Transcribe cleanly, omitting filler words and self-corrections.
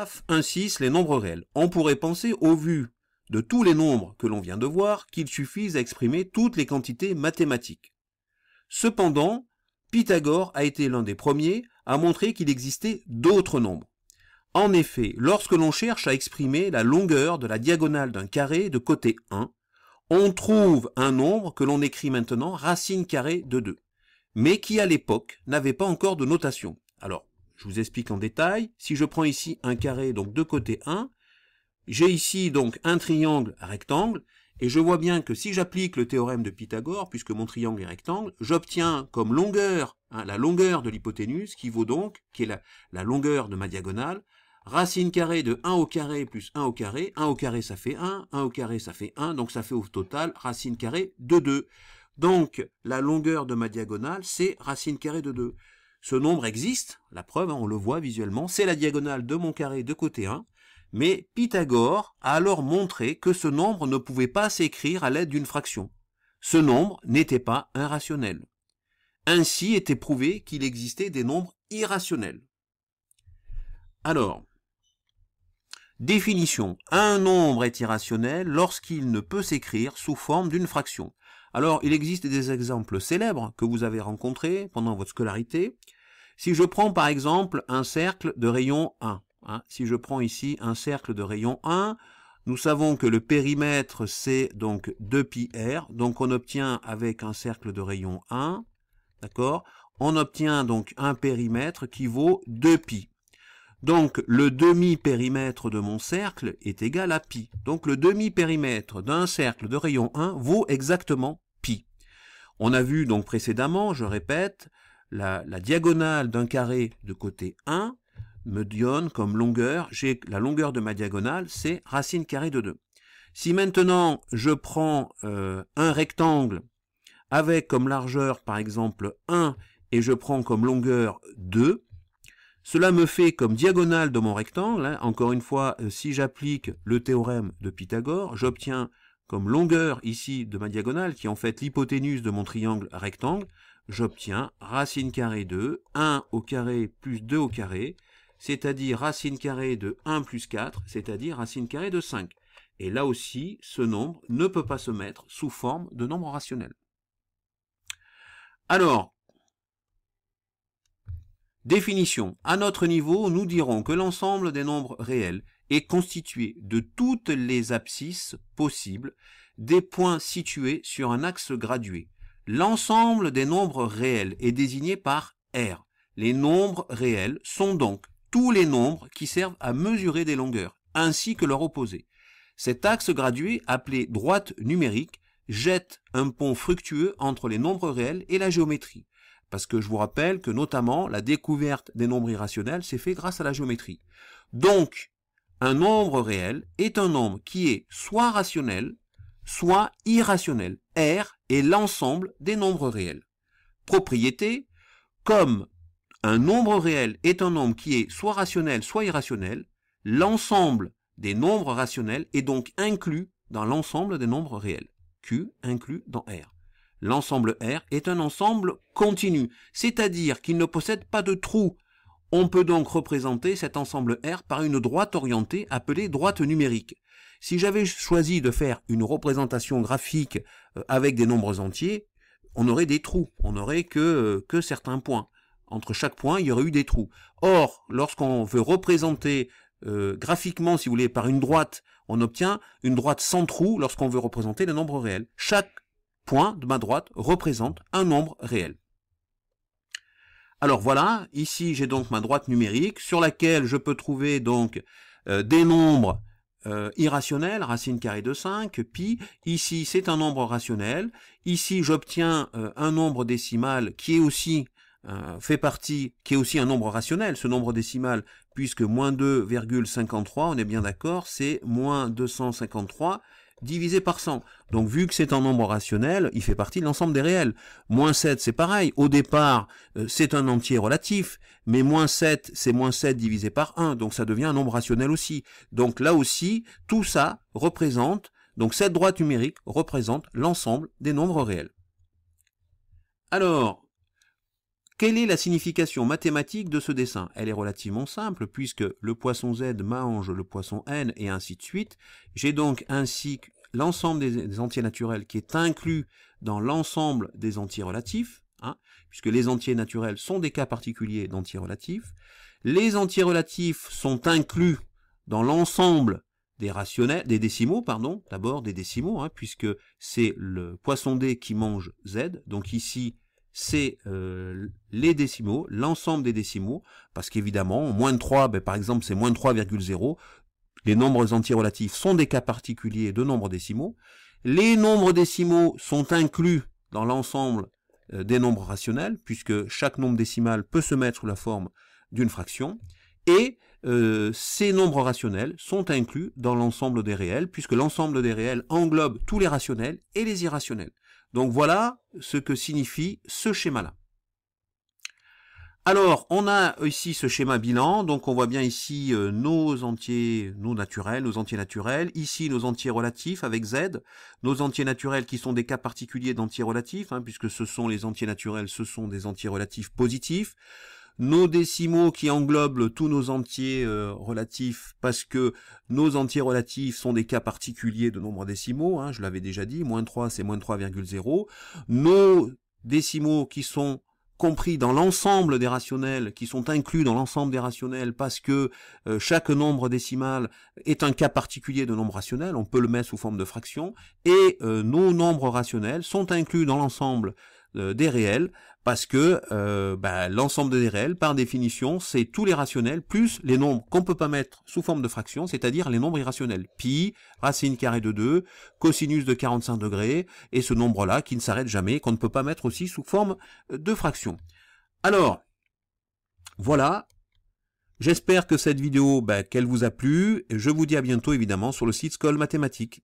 graphe 1, 6, les nombres réels. On pourrait penser, au vu de tous les nombres que l'on vient de voir, qu'il suffise à exprimer toutes les quantités mathématiques. Cependant, Pythagore a été l'un des premiers à montrer qu'il existait d'autres nombres. En effet, lorsque l'on cherche à exprimer la longueur de la diagonale d'un carré de côté 1, on trouve un nombre que l'on écrit maintenant racine carrée de 2, mais qui à l'époque n'avait pas encore de notation. Alors, je vous explique en détail. Si je prends ici un carré, donc de côté 1, j'ai ici donc un triangle rectangle, et je vois bien que si j'applique le théorème de Pythagore, puisque mon triangle est rectangle, j'obtiens comme longueur, la longueur de l'hypoténuse, qui est la longueur de ma diagonale, racine carrée de 1 au carré plus 1 au carré, 1 au carré ça fait 1, 1 au carré ça fait 1, donc ça fait au total racine carrée de 2. Donc la longueur de ma diagonale, c'est racine carrée de 2. Ce nombre existe, la preuve, on le voit visuellement, c'est la diagonale de mon carré de côté 1, mais Pythagore a alors montré que ce nombre ne pouvait pas s'écrire à l'aide d'une fraction. Ce nombre n'était pas un rationnel. Ainsi était prouvé qu'il existait des nombres irrationnels. Alors, définition. Un nombre est irrationnel lorsqu'il ne peut s'écrire sous forme d'une fraction. Alors, il existe des exemples célèbres que vous avez rencontrés pendant votre scolarité. Si je prends par exemple un cercle de rayon 1, si je prends ici un cercle de rayon 1, nous savons que le périmètre c'est donc 2πr, donc on obtient avec un cercle de rayon 1, d'accord, on obtient donc un périmètre qui vaut 2π. Donc le demi-périmètre de mon cercle est égal à π. Donc le demi-périmètre d'un cercle de rayon 1 vaut exactement π. On a vu donc précédemment, je répète, la diagonale d'un carré de côté 1 me donne comme longueur, j'ai la longueur de ma diagonale, c'est racine carrée de 2. Si maintenant je prends un rectangle avec comme largeur par exemple 1 et je prends comme longueur 2, cela me fait comme diagonale de mon rectangle, encore une fois, si j'applique le théorème de Pythagore, j'obtiens comme longueur ici de ma diagonale, qui est en fait l'hypoténuse de mon triangle rectangle, j'obtiens racine carrée de 1 au carré plus 2 au carré, c'est-à-dire racine carrée de 1 plus 4, c'est-à-dire racine carrée de 5. Et là aussi, ce nombre ne peut pas se mettre sous forme de nombre rationnel. Alors, définition. À notre niveau, nous dirons que l'ensemble des nombres réels est constitué de toutes les abscisses possibles des points situés sur un axe gradué. L'ensemble des nombres réels est désigné par R. Les nombres réels sont donc tous les nombres qui servent à mesurer des longueurs, ainsi que leur opposé. Cet axe gradué, appelé droite numérique, jette un pont fructueux entre les nombres réels et la géométrie. Parce que je vous rappelle que notamment la découverte des nombres irrationnels s'est faite grâce à la géométrie. Donc, un nombre réel est un nombre qui est soit rationnel, soit irrationnel. R est l'ensemble des nombres réels. Propriété, comme un nombre réel est un nombre qui est soit rationnel, soit irrationnel, l'ensemble des nombres rationnels est donc inclus dans l'ensemble des nombres réels. Q inclus dans R. L'ensemble R est un ensemble continu, c'est-à-dire qu'il ne possède pas de trou. On peut donc représenter cet ensemble R par une droite orientée appelée droite numérique. Si j'avais choisi de faire une représentation graphique avec des nombres entiers, on aurait des trous, on n'aurait que certains points. Entre chaque point, il y aurait eu des trous. Or, lorsqu'on veut représenter graphiquement, si vous voulez, par une droite, on obtient une droite sans trou lorsqu'on veut représenter les nombres réels. Chaque point de ma droite représente un nombre réel. Alors voilà, ici j'ai donc ma droite numérique sur laquelle je peux trouver donc des nombres irrationnels, racine carrée de 5, pi. Ici c'est un nombre rationnel. Ici j'obtiens un nombre décimal qui est aussi qui est aussi un nombre rationnel, ce nombre décimal, puisque moins 2,53, on est bien d'accord, c'est moins 253 divisé par 100. Donc vu que c'est un nombre rationnel, il fait partie de l'ensemble des réels. Moins 7, c'est pareil. Au départ, c'est un entier relatif, mais moins 7, c'est moins 7 divisé par 1, donc ça devient un nombre rationnel aussi. Donc là aussi, tout ça représente, donc cette droite numérique représente l'ensemble des nombres réels. Alors, quelle est la signification mathématique de ce dessin? Elle est relativement simple, puisque le poisson Z mange le poisson N, et ainsi de suite. J'ai donc ainsi l'ensemble des entiers naturels qui est inclus dans l'ensemble des entiers relatifs, hein, puisque les entiers naturels sont des cas particuliers d'entiers relatifs. Les entiers relatifs sont inclus dans l'ensemble des rationnels, des décimaux, pardon, d'abord des décimaux, hein, puisque c'est le poisson D qui mange Z, donc ici c'est les décimaux, l'ensemble des décimaux, parce qu'évidemment, moins de 3, ben, par exemple, c'est moins de 3,0, les nombres entiers relatifs sont des cas particuliers de nombres décimaux, les nombres décimaux sont inclus dans l'ensemble des nombres rationnels, puisque chaque nombre décimal peut se mettre sous la forme d'une fraction, et ces nombres rationnels sont inclus dans l'ensemble des réels, puisque l'ensemble des réels englobe tous les rationnels et les irrationnels. Donc voilà ce que signifie ce schéma-là. Alors, on a ici ce schéma bilan, donc on voit bien ici nos entiers naturels, ici nos entiers relatifs avec Z, nos entiers naturels qui sont des cas particuliers d'entiers relatifs, hein, puisque ce sont les entiers naturels, ce sont des entiers relatifs positifs, nos décimaux qui englobent tous nos entiers relatifs, parce que nos entiers relatifs sont des cas particuliers de nombres décimaux, hein, je l'avais déjà dit, moins 3 c'est moins 3,0, nos décimaux qui sont compris dans l'ensemble des rationnels, qui sont inclus dans l'ensemble des rationnels, parce que chaque nombre décimal est un cas particulier de nombre rationnel, on peut le mettre sous forme de fraction, et nos nombres rationnels sont inclus dans l'ensemble des réels, parce que l'ensemble des réels, par définition, c'est tous les rationnels, plus les nombres qu'on ne peut pas mettre sous forme de fraction, c'est-à-dire les nombres irrationnels. Pi, racine carrée de 2, cosinus de 45 degrés, et ce nombre-là qui ne s'arrête jamais, qu'on ne peut pas mettre aussi sous forme de fraction. Alors, voilà. J'espère que cette vidéo, qu'elle vous a plu. Je vous dis à bientôt, évidemment, sur le site Skoll Mathématiques.